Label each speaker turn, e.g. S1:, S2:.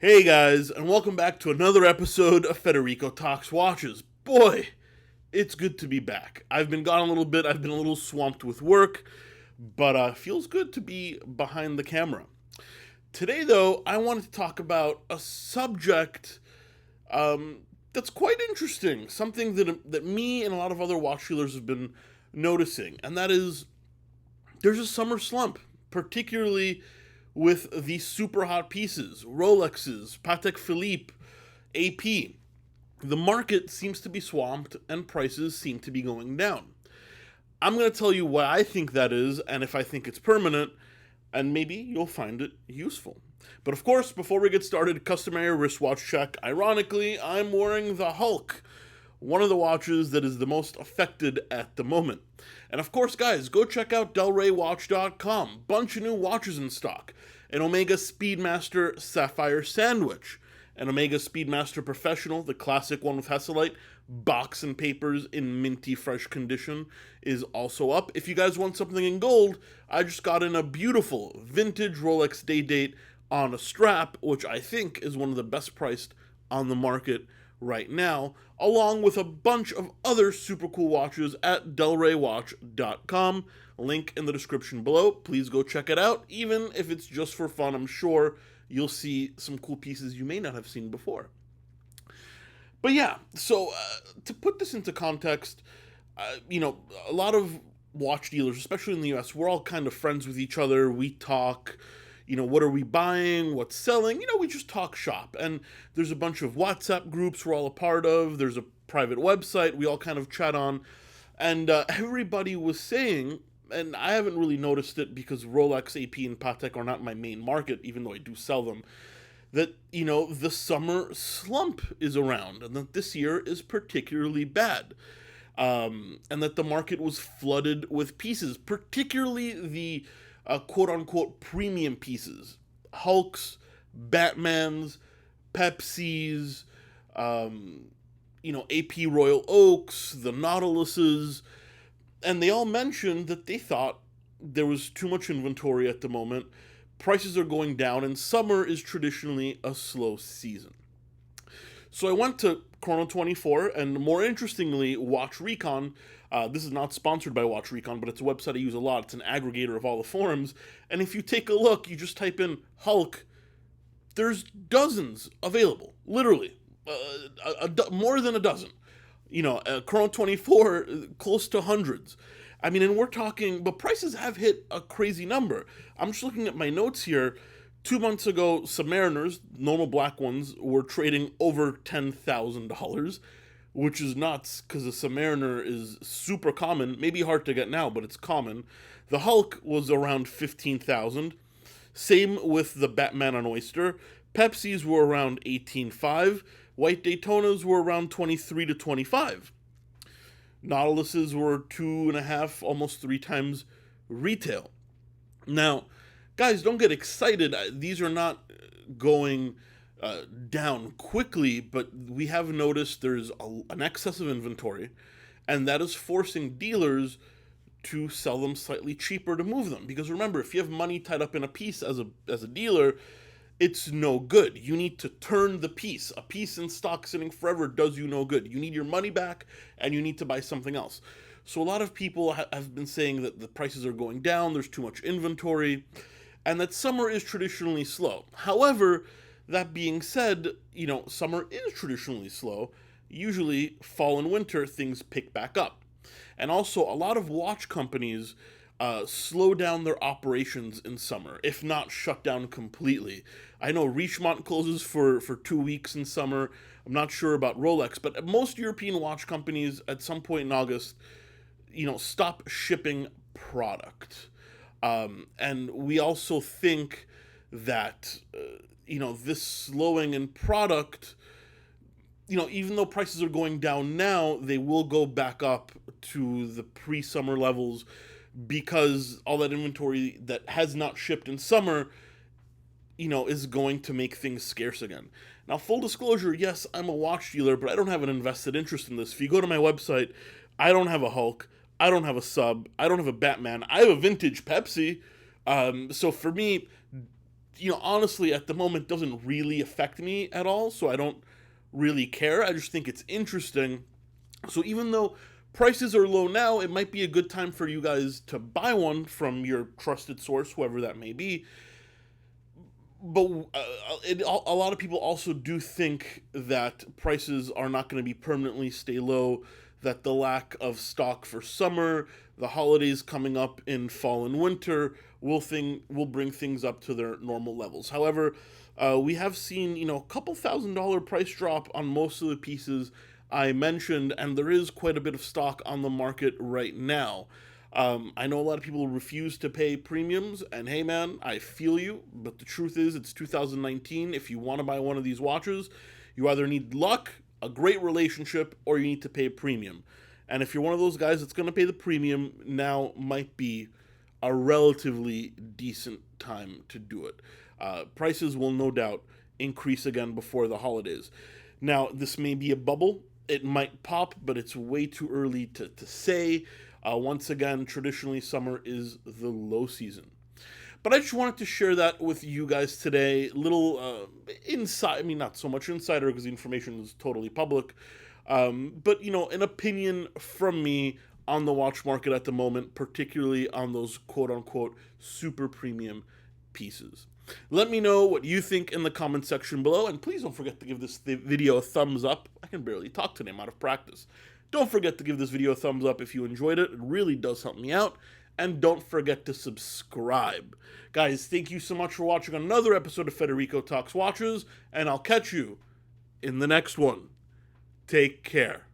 S1: Hey guys, and welcome back to another episode of Federico Talks Watches. Boy, it's good to be back. I've been gone a little bit, I've been a little swamped with work, but feels good to be behind the camera. Today, though, I wanted to talk about a subject that's quite interesting, something that me and a lot of other watch dealers have been noticing, and that is there's a summer slump, particularly with these super hot pieces, Rolexes, Patek Philippe, AP. The market seems to be swamped and prices seem to be going down. I'm going to tell you why I think that is and if I think it's permanent, and maybe you'll find it useful. But of course, before we get started, customary wristwatch check. Ironically, I'm wearing the Hulk, one of the watches that is the most affected at the moment. And of course, guys, go check out delraywatch.com. Bunch of new watches in stock. An Omega Speedmaster Sapphire Sandwich. An Omega Speedmaster Professional, the classic one with Hesselite, box and papers in minty fresh condition, is also up. If you guys want something in gold, I just got in a beautiful vintage Rolex day date on a strap, which I think is one of the best priced on the market right now, along with a bunch of other super cool watches at delraywatch.com. Link in the description below. Please go check it out. Even if it's just for fun, I'm sure you'll see some cool pieces you may not have seen before. But yeah, so to put this into context, a lot of watch dealers, especially in the US, we're all kind of friends with each other. We talk, what are we buying, what's selling, we just talk shop. And there's a bunch of WhatsApp groups we're all a part of. There's a private website we all kind of chat on. And everybody was saying, and I haven't really noticed it because Rolex, AP, and Patek are not my main market, even though I do sell them, that, the summer slump is around and that this year is particularly bad. And that the market was flooded with pieces, particularly the quote-unquote premium pieces. Hulks, Batmans, Pepsis, AP Royal Oaks, the Nautiluses, and they all mentioned that they thought there was too much inventory at the moment, prices are going down, and summer is traditionally a slow season. So I went to Chrono24, and more interestingly, Watch Recon. This is not sponsored by Watch Recon, but it's a website I use a lot. It's an aggregator of all the forums. And if you take a look, you just type in Hulk, there's dozens available. Literally. More than a dozen. Chrono24, close to hundreds. I mean, and we're talking, but prices have hit a crazy number. I'm just looking at my notes here. 2 months ago, Submariners, normal black ones, were trading over $10,000, which is nuts because a Submariner is super common, maybe hard to get now, but it's common. The Hulk was around $15,000. Same with the Batman on Oyster. Pepsis were around $18,500. White Daytonas were around $23 to $25. Nautiluses were 2.5, almost 3 times retail. Now, guys, don't get excited. These are not going down quickly, but we have noticed there's an excess of inventory, and that is forcing dealers to sell them slightly cheaper to move them. Because remember, if you have money tied up in a piece as a dealer, it's no good. You need to turn the piece. A piece in stock sitting forever does you no good. You need your money back, and you need to buy something else. So a lot of people have been saying that the prices are going down, there's too much inventory, and that summer is traditionally slow. However, that being said, summer is traditionally slow. Usually, fall and winter, things pick back up. And also, a lot of watch companies slow down their operations in summer, if not shut down completely. I know Richemont closes for 2 weeks in summer. I'm not sure about Rolex, but most European watch companies at some point in August, stop shipping product. And we also think that, this slowing in product, even though prices are going down now, they will go back up to the pre-summer levels because all that inventory that has not shipped in summer, is going to make things scarce again. Now, full disclosure, yes, I'm a watch dealer, but I don't have an invested interest in this. If you go to my website, I don't have a Hulk, I don't have a Sub, I don't have a Batman, I have a vintage Pepsi. So for me, honestly, at the moment doesn't really affect me at all, so I don't really care. I just think it's interesting. So even though prices are low now, it might be a good time for you guys to buy one from your trusted source, whoever that may be. But a lot of people also do think that prices are not going to be permanently stay low, that the lack of stock for summer, the holidays coming up in fall and winter will bring things up to their normal levels. However, we have seen a couple $1,000 price drop on most of the pieces I mentioned, and there is quite a bit of stock on the market right now. I know a lot of people refuse to pay premiums, and hey man, I feel you, but the truth is, it's 2019. If you want to buy one of these watches, you either need luck, a great relationship, or you need to pay a premium. And if you're one of those guys that's going to pay the premium, now might be a relatively decent time to do it. Prices will no doubt increase again before the holidays. Now, this may be a bubble. It might pop, but it's way too early to say. Once again, traditionally, summer is the low season. But I just wanted to share that with you guys today. Little inside, I mean, not so much insider because the information is totally public. But, an opinion from me on the watch market at the moment, particularly on those quote unquote super premium pieces. Let me know what you think in the comment section below, and please don't forget to give this video a thumbs up. I can barely talk today, I'm out of practice. Don't forget to give this video a thumbs up if you enjoyed it. It really does help me out. And don't forget to subscribe. Guys, thank you so much for watching another episode of Federico Talks Watches, and I'll catch you in the next one. Take care.